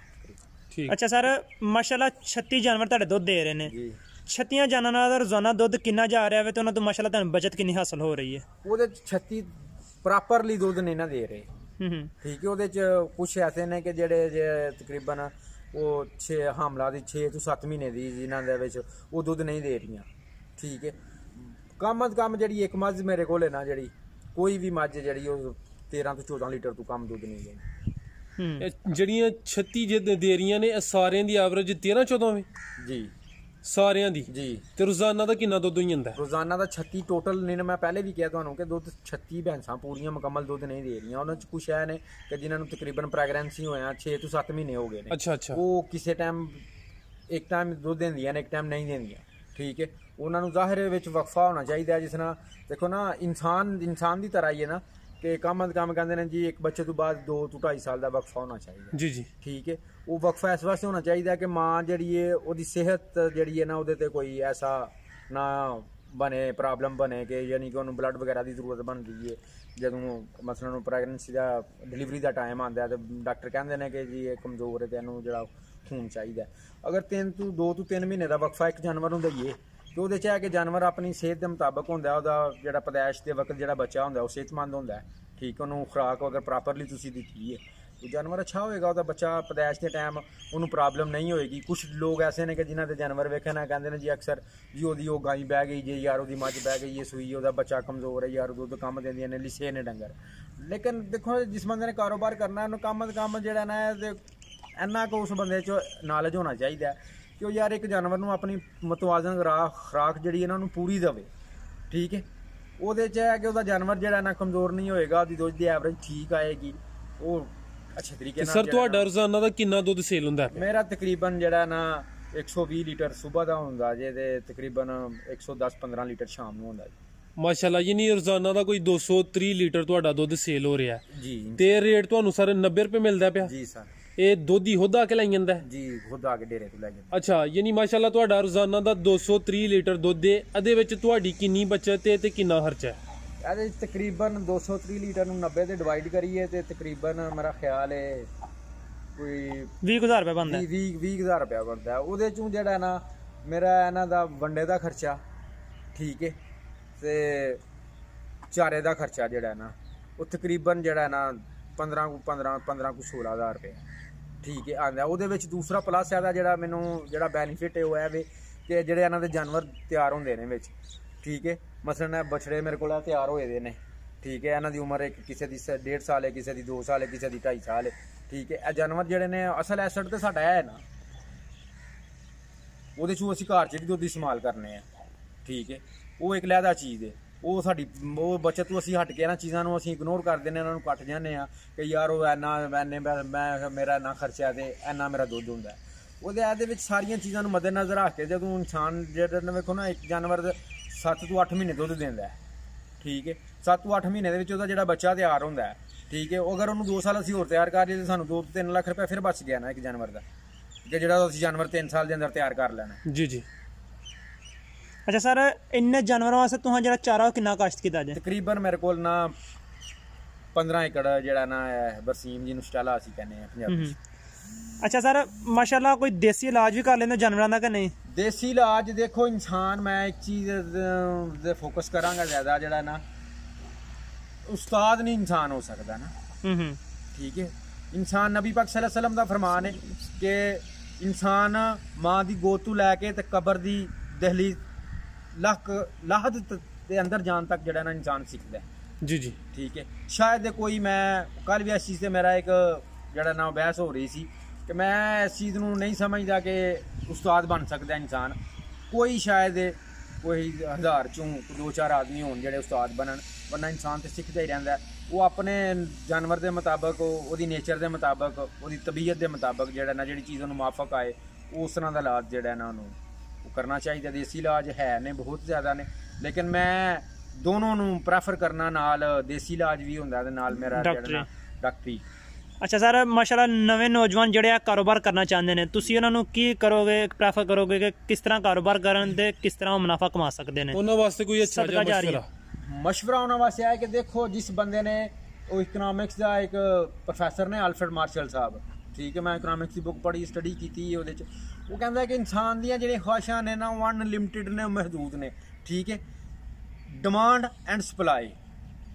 ਠੀਕ। ਅੱਛਾ ਸਰ, ਮਾਸ਼ਾਅੱਲਾ 36 ਜਾਨਵਰ ਤੁਹਾਡੇ ਦੁੱਧ ਦੇ ਰਹੇ ਨੇ ਜੀ। 36 ਜਾਨਵਰਾਂ ਦਾ ਰੋਜ਼ਾਨਾ ਦੁੱਧ ਕਿੰਨਾ ਜਾ ਰਿਹਾ ਵੇ ਤੇ ਉਹਨਾਂ ਤੋਂ ਮਾਸ਼ਾਅੱਲਾ ਤੁਹਾਨੂੰ ਬਚਤ ਕਿੰਨੀ ਹਾਸਲ ਹੋ ਰਹੀ ਹੈ? ਉਹਦੇ 'ਚ 36 ਪ੍ਰੋਪਰਲੀ ਦੁੱਧ ਨਹੀਂ ਨਾ ਦੇ ਰਹੇ। ਹੂੰ ਠੀਕ ਹੈ। ਉਹਦੇ 'ਚ ਕੁਛ ਐਸੇ ਨੇ ਕਿ ਜਿਹੜੇ ਜੇ ਤਕਰੀਬਨ ਉਹ 6 ਹਮਲਾ ਦੀ 6 ਤੋਂ 7 ਮਹੀਨੇ ਦੀ ਜਿਨ੍ਹਾਂ ਦੇ ਵਿੱਚ ਉਹ ਦੁੱਧ ਨਹੀਂ ਦੇ ਰਹੀਆਂ। ਠੀਕ ਹੈ। ਕਮ ਅਜ਼ ਕਮ ਜਿਹੜੀ ਇੱਕ ਮੱਝ ਮੇਰੇ ਕੋਲ ਹੈ ਨਾ, ਜਿਹੜੀ ਕੋਈ ਵੀ ਮੱਝ ਜਿਹੜੀ ਉਹ 13 ਤੋਂ 14 ਲੀਟਰ ਤੋਂ ਕਮ ਦੁੱਧ ਨਹੀਂ ਦਿੰਦੀ। ਇਹ ਜਿਹੜੀਆਂ 36 ਜੇ ਦੇ ਰਹੀਆਂ ਨੇ, ਇਹ ਸਾਰਿਆਂ ਦੀ ਐਵਰੇਜ 13-14 ਵੇ ਜੀ, ਸਾਰਿਆਂ ਦੀ। ਜੀ। ਤੇ ਰੋਜ਼ਾਨਾ ਦਾ ਕਿੰਨਾ ਦੁੱਧ ਹੋ ਜਾਂਦਾ? ਰੋਜ਼ਾਨਾ ਦਾ 36 ਟੋਟਲ ਨਹੀਂ। ਮੈਂ ਪਹਿਲੇ ਵੀ ਕਿਹਾ ਤੁਹਾਨੂੰ ਕਿ ਦੁੱਧ 36 ਭੈਂਸਾਂ ਪੂਰੀਆਂ ਮੁਕੰਮਲ ਦੁੱਧ ਨਹੀਂ ਦੇ ਰਹੀਆਂ। ਉਹਨਾਂ 'ਚ ਕੁਛ ਹੈ ਨੇ ਕਿ ਜਿਨ੍ਹਾਂ ਨੂੰ ਤਕਰੀਬਨ ਪ੍ਰੈਗਨੈਂਸੀ ਹੋਇਆ 6 ਤੋਂ 7 ਮਹੀਨੇ ਹੋ ਗਏ ਨੇ। ਅੱਛਾ ਅੱਛਾ। ਉਹ ਕਿਸੇ ਟਾਈਮ ਇੱਕ ਟਾਈਮ ਦੁੱਧ ਦਿੰਦੀਆਂ ਨੇ, ਇੱਕ ਟਾਈਮ ਨਹੀਂ ਦਿੰਦੀਆਂ। ਠੀਕ ਹੈ। ਉਹਨਾਂ ਨੂੰ ਜ਼ਾਹਿਰ ਵਿੱਚ ਵਕਫਾ ਹੋਣਾ ਚਾਹੀਦਾ। ਜਿਸ ਤਰ੍ਹਾਂ ਦੇਖੋ ਨਾ, ਇਨਸਾਨ ਦੀ ਤਰ੍ਹਾਂ ਹੀ ਹੈ ਨਾ ਕਿ ਕਮ ਅਜ਼ ਕਮ ਕਹਿੰਦੇ ਨੇ ਜੀ ਇੱਕ ਬੱਚੇ ਤੋਂ ਬਾਅਦ 2 ਤੋਂ 2.5 ਸਾਲ ਦਾ ਵਕਫਾ ਹੋਣਾ ਚਾਹੀਦਾ। ਜੀ ਜੀ। ਠੀਕ ਹੈ। ਉਹ ਵਕਫਾ ਇਸ ਵਾਸਤੇ ਹੋਣਾ ਚਾਹੀਦਾ ਕਿ ਮਾਂ ਜਿਹੜੀ ਹੈ ਉਹਦੀ ਸਿਹਤ ਜਿਹੜੀ ਹੈ ਨਾ ਉਹਦੇ ਤੇ ਕੋਈ ਐਸਾ ਨਾ ਬਣੇ, ਪ੍ਰੋਬਲਮ ਬਣੇ ਕਿ ਯਾਨੀ ਕਿ ਉਹਨੂੰ ਬਲੱਡ ਵਗੈਰਾ ਦੀ ਜ਼ਰੂਰਤ ਬਣਦੀ ਹੈ। ਜਦੋਂ ਮਸਲਾਂ ਨੂੰ ਪ੍ਰੈਗਨੈਂਸੀ ਦਾ ਡਿਲੀਵਰੀ ਦਾ ਟਾਈਮ ਆਉਂਦਾ ਤੇ ਡਾਕਟਰ ਕਹਿੰਦੇ ਨੇ ਕਿ ਜੀ ਇਹ ਕਮਜ਼ੋਰ ਹੈ ਤੇ ਇਹਨੂੰ ਜਿਹੜਾ ਖੂਨ ਚਾਹੀਦਾ। ਅਗਰ 2 ਤੋਂ 3 ਮਹੀਨੇ ਦਾ ਵਕਫਾ ਇੱਕ ਜਾਨਵਰ ਨੂੰ ਦਈਏ ਤੇ ਉਹਦੇ 'ਚ ਹੈ ਕਿ ਜਾਨਵਰ ਆਪਣੀ ਸਿਹਤ ਦੇ ਮੁਤਾਬਕ ਹੁੰਦਾ, ਉਹਦਾ ਜਿਹੜਾ ਪੈਦਾਇਸ਼ ਦੇ ਵਕਤ ਜਿਹੜਾ ਬੱਚਾ ਹੁੰਦਾ ਉਹ ਸਿਹਤਮੰਦ ਹੁੰਦਾ। ਠੀਕ। ਉਹਨੂੰ ਖੁਰਾਕ ਅਗਰ ਪ੍ਰੋਪਰਲੀ ਤੁਸੀਂ ਦਿੱਤੀ ਹੈ तो जानवर अच्छा होएगा, ਉਹਦਾ ਬੱਚਾ ਪੈਦਾਇਸ਼ ਦੇ ਟਾਈਮ ਉਹਨੂੰ ਪ੍ਰੋਬਲਮ ਨਹੀਂ ਹੋਏਗੀ। ਕੁਝ ਲੋਕ ਐਸੇ ਨੇ ਕਿ ਜਿਨ੍ਹਾਂ ਦੇ ਜਾਨਵਰ ਵੇਖੇ ਨਾ ਕਹਿੰਦੇ ਨੇ ਜੀ ਅਕਸਰ ਜੀ ਉਹਦੀ ਉਹ ਗਾਈ ਬਹਿ ਗਈ ਜੇ ਯਾਰ, ਉਹਦੀ ਮੱਝ ਬਹਿ ਗਈ ਹੈ ਸੂਈ, ਉਹਦਾ ਬੱਚਾ ਕਮਜ਼ੋਰ ਹੈ ਯਾਰ, ਦੁੱਧ ਕੰਮ ਦਿੰਦੀਆਂ ਨੇ, ਲਿਸੇ ਨੇ ਡੰਗਰ। ਲੇਕਿਨ ਦੇਖੋ ਜਿਸ ਬੰਦੇ ਨੇ ਕਾਰੋਬਾਰ ਕਰਨਾ ਉਹਨੂੰ ਕੰਮ ਜਿਹੜਾ ਨਾ ਇੰਨਾ ਕੁ ਉਸ ਬੰਦੇ 'ਚ ਨਾਲੇਜ ਹੋਣਾ ਚਾਹੀਦਾ ਕਿ ਉਹ ਯਾਰ ਇੱਕ ਜਾਨਵਰ ਨੂੰ ਆਪਣੀ ਮਤਵਾਜ਼ਨ ਖੁਰਾਕ ਜਿਹੜੀ ਇਹਨਾਂ ਨੂੰ ਪੂਰੀ ਦੇਵੇ। ਠੀਕ ਹੈ। ਉਹਦੇ 'ਚ ਹੈ ਕਿ ਉਹਦਾ ਜਾਨਵਰ ਜਿਹੜਾ ਨਾ ਕਮਜ਼ੋਰ ਨਹੀਂ ਹੋਏਗਾ, ਉਹਦੀ ਦੁੱਧ ਦੀ ਐਵਰੇਜ ਠੀਕ ਆਏਗੀ, ਉਹ ਅੱਛੇ ਤਰੀਕੇ ਨਾਲ। ਸਰ ਤੁਹਾਡਾ ਰੋਜ਼ਾਨਾ ਦਾ ਕਿੰਨਾ ਦੁੱਧ ਸੇਲ ਹੁੰਦਾ? ਮੇਰਾ ਤਕਰੀਬਨ ਜਿਹੜਾ ਨਾ 120 ਲੀਟਰ ਸਵੇਰ ਦਾ ਹੁੰਦਾ ਜੇ ਤੇ ਤਕਰੀਬਨ 110-15 ਲੀਟਰ ਸ਼ਾਮ ਨੂੰ ਹੁੰਦਾ ਜੀ। ਮਾਸ਼ਾਅੱਲਾ, ਯਾਨੀ ਰੋਜ਼ਾਨਾ ਦਾ ਕੋਈ 230 ਲੀਟਰ ਤੁਹਾਡਾ ਦੁੱਧ ਸੇਲ ਹੋ ਰਿਹਾ ਜੀ। ਤੇ ਰੇਟ ਤੁਹਾਨੂੰ ਸਰ 90 ਰੁਪਏ ਮਿਲਦਾ ਪਿਆ? ਜੀ ਸਰ। ਇਹ ਦੁੱਧ ਹੀ ਖੁਦ ਆ ਕੇ ਲੈ ਜਾਂਦਾ ਹੈ? ਜੀ, ਖੁਦ ਆ ਕੇ ਡੇਰੇ ਤੋਂ ਲੈ ਜਾਂਦਾ। ਅੱਛਾ, ਯਾਨੀ ਮਾਸ਼ਾਅੱਲਾ ਤੁਹਾਡਾ ਰੋਜ਼ਾਨਾ ਦਾ 230 ਲੀਟਰ ਦੁੱਧ ਹੈ। ਇਹਦੇ ਵਿੱਚ ਤੁਹਾਡੀ ਕਿੰਨੀ ਬਚਤ ਹੈ ਤੇ ਕਿੰਨਾ ਖਰਚਾ ਹੈ? ਇਹਦੇ ਤਕਰੀਬਨ 230 ਲੀਟਰ ਨੂੰ 90 ਤੇ ਡਿਵਾਈਡ ਕਰੀਏ ਤੇ ਤਕਰੀਬਨ ਮੇਰਾ ਖਿਆਲ ਹੈ ਕੋਈ 20,000 ਰੁਪਏ ਬਣਦਾ। 20,000 ਰੁਪਇਆ ਬਣਦਾ। ਉਹਦੇ ਚੋਂ ਜਿਹੜਾ ਨਾ ਮੇਰਾ ਇਹਨਾਂ ਦਾ ਵੰਡੇ ਦਾ ਖਰਚਾ, ਠੀਕ ਹੈ, ਤੇ ਚਾਰੇ ਦਾ ਖਰਚਾ ਜਿਹੜਾ ਨਾ ਉਹ ਤਕਰੀਬਨ ਜਿਹੜਾ ਨਾ 15-16,000 ਰੁਪਏ, ਠੀਕ ਹੈ, ਆਉਂਦਾ। ਉਹਦੇ ਵਿੱਚ ਦੂਸਰਾ ਪਲੱਸ ਇਹਦਾ ਜਿਹੜਾ ਮੈਨੂੰ ਜਿਹੜਾ ਬੈਨੀਫਿਟ ਹੈ ਉਹ ਹੈ ਵੀ ਕਿ ਜਿਹੜੇ ਇਹਨਾਂ ਦੇ ਜਾਨਵਰ ਤਿਆਰ ਹੁੰਦੇ ਨੇ ਵਿੱਚ, ਠੀਕ ਹੈ। ਮਸਲਨ ਇਹ ਬਛੜੇ ਮੇਰੇ ਕੋਲ ਤਿਆਰ ਹੋਏ ਦੇ ਨੇ, ਠੀਕ ਹੈ। ਇਹਨਾਂ ਦੀ ਉਮਰ ਇੱਕ ਕਿਸੇ ਦੀ 1.5 ਸਾਲ ਹੈ, ਕਿਸੇ ਦੀ 2 ਸਾਲ ਹੈ, ਕਿਸੇ ਦੀ 2.5 ਸਾਲ ਹੈ, ਠੀਕ ਹੈ। ਇਹ ਜਾਨਵਰ ਜਿਹੜੇ ਨੇ ਅਸਲ ਐਸਟ ਤੇ ਸਾਡਾ ਹੈ ਨਾ, ਉਹਦੇ 'ਚੋਂ ਅਸੀਂ ਘਰ 'ਚ ਵੀ ਦੁੱਧ ਇਸਤੇਮਾਲ ਕਰਨੇ ਆ, ਠੀਕ ਹੈ। ਉਹ ਇੱਕ ਲਹਿਦਾ ਚੀਜ਼ ਹੈ, ਉਹ ਸਾਡੀ ਉਹ ਬੱਚਤ ਤੋਂ ਅਸੀਂ ਹਟ ਕੇ ਇਹਨਾਂ ਚੀਜ਼ਾਂ ਨੂੰ ਅਸੀਂ ਇਗਨੋਰ ਕਰ ਦਿੰਦੇ, ਇਹਨਾਂ ਨੂੰ ਕੱਟ ਜਾਂਦੇ ਆ ਕਿ ਯਾਰ ਉਹ ਮੇਰਾ ਇੰਨਾ ਖਰਚਾ ਤੇ ਇੰਨਾ ਮੇਰਾ ਦੁੱਧ ਹੁੰਦਾ। ਉਹਦੇ ਇਹਦੇ ਵਿੱਚ ਸਾਰੀਆਂ ਚੀਜ਼ਾਂ ਨੂੰ ਮੱਦੇਨਜ਼ਰ ਰੱਖ ਕੇ ਜਦੋਂ ਇਨਸਾਨ ਜਿਹੜਾ ਵੇਖੋ ਨਾ ਇੱਕ ਜਾਨਵਰ 7 ਤੋਂ 8 ਮਹੀਨੇ ਦੁੱਧ ਦਿੰਦਾ ਹੈ, ਠੀਕ ਹੈ। 7 ਤੋਂ 8 ਮਹੀਨੇ ਦੇ ਵਿੱਚ ਉਹਦਾ ਜਿਹੜਾ ਬੱਚਾ ਤਿਆਰ ਹੁੰਦਾ ਹੈ, ਠੀਕ ਹੈ। ਉਹ ਅਗਰ ਉਹਨੂੰ 2 ਸਾਲ ਅਸੀਂ ਹੋਰ ਤਿਆਰ ਕਰ ਲਈਏ ਤਾਂ ਸਾਨੂੰ 2 ਤੋਂ 3 ਲੱਖ ਰੁਪਏ ਫਿਰ ਬਚ ਗਿਆ ਨਾ ਇੱਕ ਜਾਨਵਰ ਦਾ, ਕਿ ਜਿਹੜਾ ਅਸੀਂ ਜਾਨਵਰ 3 ਸਾਲ ਦੇ ਅੰਦਰ ਤਿਆਰ ਕਰ ਲੈਣਾ। ਜੀ ਜੀ। ਅੱਛਾ ਸਰ, ਇੰਨੇ ਜਾਨਵਰਾਂ ਵਾਸਤੇ ਤੁਸੀਂ ਜਿਹੜਾ ਚਾਰਾ ਕਿੰਨਾ ਕਾਸ਼ਤ ਕੀਤਾ ਜੇ? ਤਕਰੀਬਨ ਮੇਰੇ ਕੋਲ ਨਾ 15 ਏਕੜ ਜਿਹੜਾ ਨਾ ਬਰਸੀਮ ਜਿਹਨੂੰ ਸਟਾਲਾ ਅਸੀਂ ਕਹਿੰਦੇ ਆ ਪੰਜਾਬੀ 'ਚ। ਅੱਛਾ ਸਰ, ਮਾਸ਼ਾਅੱਲਾ ਕੋਈ ਦੇਸੀ ਇਲਾਜ ਵੀ ਕਰ ਲੈਂਦੇ ਜਾਨਵਰਾਂ ਦਾ ਕਿ ਨਹੀਂ? ਦੇਸੀ ਇਲਾਜ ਦੇਖੋ ਇਨਸਾਨ, ਮੈਂ ਇੱਕ ਚੀਜ਼ ਦੇ ਫੋਕਸ ਕਰਾਂਗਾ ਜ਼ਿਆਦਾ, ਜਿਹੜਾ ਨਾ ਉਸਤਾਦ ਨਹੀਂ ਇਨਸਾਨ ਹੋ ਸਕਦਾ ਨਾ, ਠੀਕ ਹੈ। ਇਨਸਾਨ ਨਬੀ ਪਾਕ ਸੱਲੱਲਾਹੁ ਅਲੈहि ਵਸੱਲਮ ਦਾ ਫਰਮਾਨ ਹੈ ਕਿ ਇਨਸਾਨ ਮਾਂ ਦੀ ਗੋਦ ਤੋਂ ਲੈ ਕੇ ਤੇ ਕਬਰ ਦੀ ਦਹਲੀ ਲਾਹਦ ਦੇ ਅੰਦਰ ਜਾਣ ਤੱਕ ਜਿਹੜਾ ਨਾ ਇਨਸਾਨ ਸਿੱਖਦਾ ਹੈ। ਜੀ ਜੀ, ਠੀਕ ਹੈ। ਸ਼ਾਇਦ ਕੋਈ, ਮੈਂ ਕੱਲ ਵੀ ਇਸ ਚੀਜ਼ ਤੇ ਮੇਰਾ ਇੱਕ ਜਿਹੜਾ ਨਾ ਬਹਿਸ ਹੋ ਰਹੀ ਸੀ ਕਿ ਮੈਂ ਇਸ ਚੀਜ਼ ਨੂੰ ਨਹੀਂ ਸਮਝਦਾ ਕਿ ਉਸਤਾਦ ਬਣ ਸਕਦਾ ਇਨਸਾਨ। ਕੋਈ ਸ਼ਾਇਦ ਕੋਈ 1000 ਚੋਂ 2-4 ਆਦਮੀ ਹੋਣ ਜਿਹੜੇ ਉਸਤਾਦ ਬਣਨ, ਵਰਨਾ ਇਨਸਾਨ ਤੇ ਸਿੱਖਦਾ ਹੀ ਰਹਿੰਦਾ। ਉਹ ਆਪਣੇ ਜਾਨਵਰ ਦੇ ਮੁਤਾਬਕ, ਉਹਦੀ ਨੇਚਰ ਦੇ ਮੁਤਾਬਕ, ਉਹਦੀ ਤਬੀਅਤ ਦੇ ਮੁਤਾਬਕ ਜਿਹੜਾ ਨਾ ਜਿਹੜੀ ਚੀਜ਼ ਉਹਨੂੰ ਮਾਫਕ ਆਏ ਉਸ ਤਰ੍ਹਾਂ ਦਾ ਇਲਾਜ ਜਿਹੜਾ ਨਾ ਉਹਨੂੰ ਉਹ ਕਰਨਾ ਚਾਹੀਦਾ। ਦੇਸੀ ਇਲਾਜ ਹੈ ਨੇ ਬਹੁਤ ਜ਼ਿਆਦਾ ਨੇ, ਲੇਕਿਨ ਮੈਂ ਦੋਨੋਂ ਨੂੰ ਪ੍ਰੈਫਰ ਕਰਨਾ। ਨਾਲ ਦੇਸੀ ਇਲਾਜ ਵੀ ਹੁੰਦਾ ਤੇ ਨਾਲ ਮੇਰਾ ਜਿਹੜਾ ਨਾ ਡਾਕਟਰੀ। ਅੱਛਾ ਸਰ, ਮਾਸ਼ਾਅੱਲਾ ਨਵੇਂ ਨੌਜਵਾਨ ਜਿਹੜੇ ਆ ਕਾਰੋਬਾਰ ਕਰਨਾ ਚਾਹੁੰਦੇ ਨੇ, ਤੁਸੀਂ ਉਹਨਾਂ ਨੂੰ ਕੀ ਕਰੋਗੇ, ਪ੍ਰੈਫਰ ਕਰੋਗੇ ਕਿ ਕਿਸ ਤਰ੍ਹਾਂ ਕਾਰੋਬਾਰ ਕਰਨ ਤੇ ਕਿਸ ਤਰ੍ਹਾਂ ਉਹ ਮੁਨਾਫਾ ਕਮਾ ਸਕਦੇ ਨੇ? ਉਹਨਾਂ ਵਾਸਤੇ ਕੋਈ ਅੱਛਾ ਜਿਹਾ ਮਸ਼ਵਰਾ ਉਹਨਾਂ ਵਾਸਤੇ ਹੈ ਕਿ ਦੇਖੋ, ਜਿਸ ਬੰਦੇ ਨੇ ਉਹ ਇਕਨੋਮਿਕਸ ਦਾ ਇੱਕ ਪ੍ਰੋਫੈਸਰ ਨੇ ਅਲਫਰਡ ਮਾਰਸ਼ਲ ਸਾਹਿਬ, ਠੀਕ ਹੈ, ਮੈਂ ਇਕਨੋਮਿਕਸ ਦੀ ਬੁੱਕ ਪੜ੍ਹੀ, ਸਟੱਡੀ ਕੀਤੀ ਉਹਦੇ 'ਚ। ਉਹ ਕਹਿੰਦਾ ਕਿ ਇਨਸਾਨ ਦੀਆਂ ਜਿਹੜੀਆਂ ਖਵਾਹਿਸ਼ਾਂ ਨੇ ਨਾ ਉਹ ਅਨਲਿਮਿਟਿਡ ਨੇ, ਮਹਦੂਦ ਨੇ, ਠੀਕ ਹੈ, ਡਿਮਾਂਡ ਐਂਡ ਸਪਲਾਈ,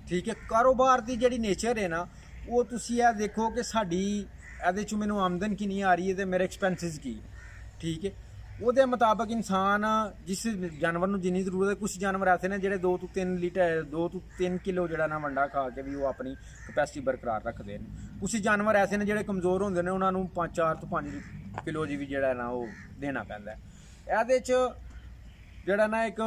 ਠੀਕ ਹੈ। ਕਾਰੋਬਾਰ ਦੀ ਜਿਹੜੀ ਨੇਚਰ ਹੈ ਨਾ, ਉਹ ਤੁਸੀਂ ਇਹ ਦੇਖੋ ਕਿ ਸਾਡੀ ਇਹਦੇ 'ਚ ਮੈਨੂੰ ਆਮਦਨ ਕਿੰਨੀ ਆ ਰਹੀ ਹੈ ਤੇ ਮੇਰੇ ਐਕਸਪੈਂਸਿਸ ਕੀ, ਠੀਕ ਹੈ। ਉਹਦੇ ਮੁਤਾਬਕ ਇਨਸਾਨ ਜਿਸ ਜਾਨਵਰ ਨੂੰ ਜਿੰਨੀ ਜ਼ਰੂਰਤ ਹੈ, ਕੁਝ ਜਾਨਵਰ ਐਸੇ ਨੇ ਜਿਹੜੇ 2 ਤੋਂ 3 ਲੀਟਰ 2 ਤੋਂ 3 ਕਿਲੋ ਜਿਹੜਾ ਨਾ ਵੰਡਾ ਖਾ ਕੇ ਵੀ ਉਹ ਆਪਣੀ ਕਪੈਸਿਟੀ ਬਰਕਰਾਰ ਰੱਖਦੇ ਨੇ। ਕੁਝ ਜਾਨਵਰ ਐਸੇ ਨੇ ਜਿਹੜੇ ਕਮਜ਼ੋਰ ਹੁੰਦੇ ਨੇ, ਉਹਨਾਂ ਨੂੰ 4 ਤੋਂ 5 ਕਿਲੋ ਜੀ ਵੀ ਜਿਹੜਾ ਨਾ ਉਹ ਦੇਣਾ ਪੈਂਦਾ। ਇਹਦੇ 'ਚ ਜਿਹੜਾ ਨਾ ਇੱਕ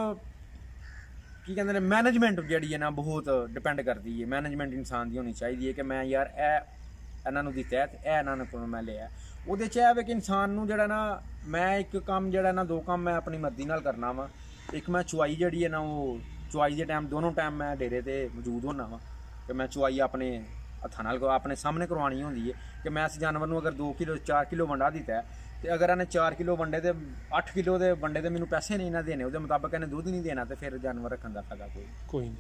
ਕੀ ਕਹਿੰਦੇ ਨੇ ਮੈਨੇਜਮੈਂਟ ਜਿਹੜੀ ਹੈ ਨਾ ਬਹੁਤ ਡਿਪੈਂਡ ਕਰਦੀ ਹੈ। ਮੈਨੇਜਮੈਂਟ ਇਨਸਾਨ ਦੀ ਹੋਣੀ ਚਾਹੀਦੀ ਹੈ ਕਿ ਮੈਂ ਯਾਰ ਇਹਨਾਂ ਨੂੰ ਦਿੱਤਾ ਤੇ ਇਹਨਾਂ ਨੂੰ ਕੋਲੋਂ ਮੈਂ ਲਿਆ। ਉਹਦੇ 'ਚ ਇਹ ਵੇ ਕਿ ਇਨਸਾਨ ਨੂੰ ਜਿਹੜਾ ਨਾ, ਮੈਂ ਇੱਕ ਕੰਮ ਜਿਹੜਾ ਨਾ 2 ਕੰਮ ਮੈਂ ਆਪਣੀ ਮਰਜ਼ੀ ਨਾਲ ਕਰਨਾ ਵਾ। ਇੱਕ ਮੈਂ ਚੁਆਈ ਜਿਹੜੀ ਹੈ ਨਾ, ਉਹ ਚੁਆਈ ਦੇ ਟਾਈਮ ਦੋਨੋਂ ਟਾਈਮ ਮੈਂ ਡੇਰੇ ਤੇ ਮੌਜੂਦ ਹੋਣਾ ਵਾ ਕਿ ਮੈਂ ਚੁਆਈ ਆਪਣੇ ਹੱਥਾਂ ਨਾਲ ਆਪਣੇ ਸਾਹਮਣੇ ਕਰਵਾਉਣੀ ਹੁੰਦੀ ਹੈ ਕਿ ਮੈਂ ਇਸ ਜਾਨਵਰ ਨੂੰ ਅਗਰ 2 ਕਿਲੋ 4 ਕਿਲੋ ਵੰਡਾ ਦਿੱਤਾ ਤੇ ਅਗਰ ਇਹਨੇ 4 ਕਿਲੋ ਵੰਡੇ ਤੇ 8 ਕਿਲੋ ਦੇ ਵੰਡੇ ਤੇ ਮੈਨੂੰ ਪੈਸੇ ਨਹੀਂ ਨਾ ਦੇਣੇ, ਉਹਦੇ ਮੁਤਾਬਕ ਇਹਨੇ ਦੁੱਧ ਨਹੀਂ ਦੇਣਾ, ਤੇ ਫਿਰ ਜਾਨਵਰ ਰੱਖਣ ਦਾ ਫਾਇਦਾ ਕੋਈ ਨਹੀਂ।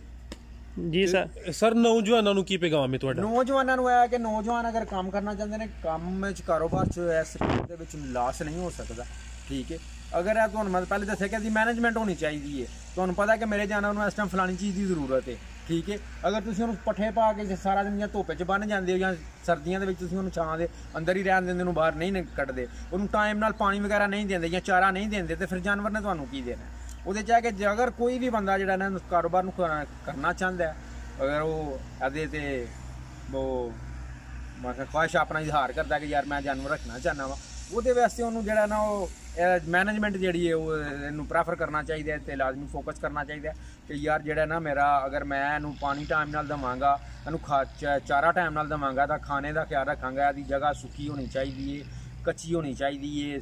ਜੀ ਸਰ। ਸਰ ਨੌਜਵਾਨਾਂ ਨੂੰ ਕੀ ਪੈਗਾਮ ਹੈ ਤੁਹਾਡਾ? ਨੌਜਵਾਨਾਂ ਨੂੰ ਇਹ ਕਿ ਨੌਜਵਾਨ ਅਗਰ ਕੰਮ ਕਰਨਾ ਚਾਹੁੰਦੇ ਨੇ, ਕੰਮ ਵਿੱਚ ਕਾਰੋਬਾਰ 'ਚ ਇਸ ਦੇ ਵਿੱਚ ਲਾਸ ਨਹੀਂ ਹੋ ਸਕਦਾ, ਠੀਕ ਹੈ। ਅਗਰ ਇਹ ਤੁਹਾਨੂੰ ਮੈਂ ਪਹਿਲੇ ਦੱਸਿਆ ਕਿ ਇਹਦੀ ਮੈਨੇਜਮੈਂਟ ਹੋਣੀ ਚਾਹੀਦੀ ਹੈ। ਤੁਹਾਨੂੰ ਪਤਾ ਕਿ ਮੇਰੇ ਜਾਨਵਰ ਨੂੰ ਇਸ ਟਾਈਮ ਫਲਾਣੀ ਚੀਜ਼ ਦੀ ਜ਼ਰੂਰਤ ਹੈ, ਠੀਕ ਹੈ। ਅਗਰ ਤੁਸੀਂ ਉਹਨੂੰ ਪੱਠੇ ਪਾ ਕੇ ਸਾਰਾ ਦਿਨ ਜਾਂ ਧੁੱਪੇ 'ਚ ਬੰਨ੍ਹ ਜਾਂਦੇ ਹੋ, ਜਾਂ ਸਰਦੀਆਂ ਦੇ ਵਿੱਚ ਤੁਸੀਂ ਉਹਨੂੰ ਛਾਂ ਦੇ ਅੰਦਰ ਹੀ ਰਹਿਣ ਦਿੰਦੇ, ਉਹਨੂੰ ਬਾਹਰ ਨਹੀਂ ਕੱਢਦੇ, ਉਹਨੂੰ ਟਾਈਮ ਨਾਲ ਪਾਣੀ ਵਗੈਰਾ ਨਹੀਂ ਦਿੰਦੇ ਜਾਂ ਚਾਰਾ ਨਹੀਂ ਦਿੰਦੇ, ਤੇ ਫਿਰ ਜਾਨਵਰ ਨੇ ਤੁਹਾਨੂੰ ਕੀ ਦੇਣਾ? ਉਹਦੇ 'ਚ ਹੈ ਕਿ ਅਗਰ ਕੋਈ ਵੀ ਬੰਦਾ ਜਿਹੜਾ ਨਾ ਕਾਰੋਬਾਰ ਨੂੰ ਕਰਨਾ ਚਾਹੁੰਦਾ, ਅਗਰ ਉਹ ਇਹਦੇ 'ਤੇ ਉਹ ਖਵਾਹਿਸ਼ ਆਪਣਾ ਇਜ਼ਹਾਰ ਕਰਦਾ ਕਿ ਯਾਰ ਮੈਂ ਜਾਨਵਰ ਰੱਖਣਾ ਚਾਹੁੰਦਾ ਵਾ, ਉਹਦੇ ਵਾਸਤੇ ਉਹਨੂੰ ਜਿਹੜਾ ਨਾ ਉਹ ਮੈਨੇਜਮੈਂਟ ਜਿਹੜੀ ਹੈ ਉਹ ਇਹਨੂੰ ਪ੍ਰੈਫਰ ਕਰਨਾ ਚਾਹੀਦਾ ਤੇ ਲਾਜ਼ਮੀ ਫੋਕਸ ਕਰਨਾ ਚਾਹੀਦਾ ਕਿ ਯਾਰ ਜਿਹੜਾ ਨਾ ਮੇਰਾ, ਅਗਰ ਮੈਂ ਇਹਨੂੰ ਪਾਣੀ ਟਾਈਮ ਨਾਲ ਦੇਵਾਂਗਾ, ਇਹਨੂੰ ਚਾਰਾ ਟਾਈਮ ਨਾਲ ਦੇਵਾਂਗਾ, ਤਾਂ ਖਾਣੇ ਦਾ ਖਿਆਲ ਰੱਖਾਂਗਾ, ਇਹਦੀ ਜਗ੍ਹਾ ਸੁੱਕੀ ਹੋਣੀ ਚਾਹੀਦੀ ਹੈ, ਕੱਚੀ ਹੋਣੀ ਚਾਹੀਦੀ ਹੈ,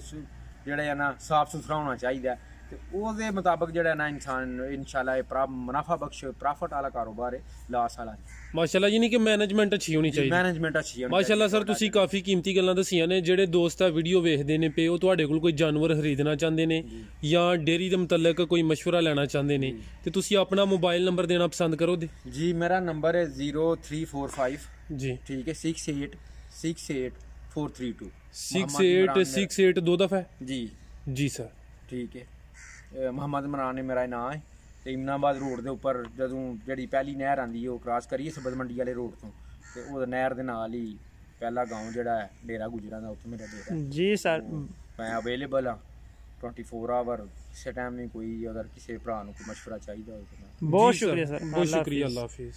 ਜਿਹੜਾ ਹੈ ਨਾ ਸਾਫ਼ ਸੁਥਰਾ ਹੋਣਾ ਚਾਹੀਦਾ, ਤੇ ਉਹਦੇ ਮੁਤਾਬਕ ਜਿਹੜਾ ਨਾ ਇਨਸਾਨ ਇਨਸ਼ਾਅੱਲਾ ਇਹ ਮੁਨਾਫਾ ਬਖਸ਼ ਪ੍ਰੋਫਿਟ ਵਾਲਾ ਕਾਰੋਬਾਰ ਹੈ, ਲਾਸ ਵਾਲਾ ਨਹੀਂ। ਮਾਸ਼ਾਅੱਲਾ, ਯਾਨੀ ਕਿ ਮੈਨੇਜਮੈਂਟ ਅੱਛੀ ਹੋਣੀ ਚਾਹੀਦੀ। ਮੈਨੇਜਮੈਂਟ ਅੱਛੀ ਹੋਣੀ ਮਾਸ਼ਾਅੱਲਾ ਸਰ, ਤੁਸੀਂ ਕਾਫੀ ਕੀਮਤੀ ਗੱਲਾਂ ਦੱਸੀਆਂ ਨੇ। ਜਿਹੜੇ ਦੋਸਤ ਆ ਵੀਡੀਓ ਵੇਖਦੇ ਨੇ ਪਏ, ਉਹ ਤੁਹਾਡੇ ਕੋਲ ਕੋਈ ਜਾਨਵਰ ਖਰੀਦਣਾ ਚਾਹੁੰਦੇ ਨੇ ਜਾਂ ਡੇਅਰੀ ਦੇ ਮੁਤਲਕ ਕੋਈ ਮਸ਼ਵਰਾ ਲੈਣਾ ਚਾਹੁੰਦੇ ਨੇ, ਤੇ ਤੁਸੀਂ ਆਪਣਾ ਮੋਬਾਈਲ ਨੰਬਰ ਦੇਣਾ ਪਸੰਦ ਕਰੋਗੇ? ਜੀ, ਮੇਰਾ ਨੰਬਰ ਹੈ 0345 ਜੀ, ਠੀਕ ਹੈ 68684332 6868 2 ਦਫਾ ਜੀ ਜੀ ਸਰ, ਠੀਕ ਹੈ। ਮੁਹੰਮਦ ਇਮਰਾਨ ਨੇ ਮੇਰਾ ਨਾਂ ਹੈ। ਤੇ ਇਮਨਾਬਾਦ ਰੋਡ ਦੇ ਉੱਪਰ ਜਦੋਂ ਜਿਹੜੀ ਪਹਿਲੀ ਨਹਿਰ ਆਉਂਦੀ ਹੈ ਉਹ ਕ੍ਰਾਸ ਕਰੀਏ ਸਬਜ਼ ਮੰਡੀ ਵਾਲੇ ਰੋਡ ਤੋਂ, ਤੇ ਉਹ ਨਹਿਰ ਦੇ ਨਾਲ ਹੀ ਪਹਿਲਾ ਗਾਉਂ ਜਿਹੜਾ ਹੈ ਡੇਰਾ ਗੁਜਰਾਂ ਦਾ, ਉੱਥੇ ਮੇਰਾ ਡੇਰਾ ਜੀ ਸਰ। ਮੈਂ ਅਵੇਲੇਬਲ ਹਾਂ 24 ਆਵਰ, ਕਿਸੇ ਟਾਈਮ ਨਹੀਂ। ਕੋਈ ਅਗਰ ਕਿਸੇ ਭਰਾ ਨੂੰ ਕੋਈ ਮਸ਼ਵਰਾ ਚਾਹੀਦਾ ਹੋਵੇ ਤਾਂ ਬਹੁਤ ਸ਼ੁਕਰੀਆ ਸਰ, ਬਹੁਤ ਸ਼ੁਕਰੀਆ, ਅੱਲਾਹ ਹਾਫਿਜ਼।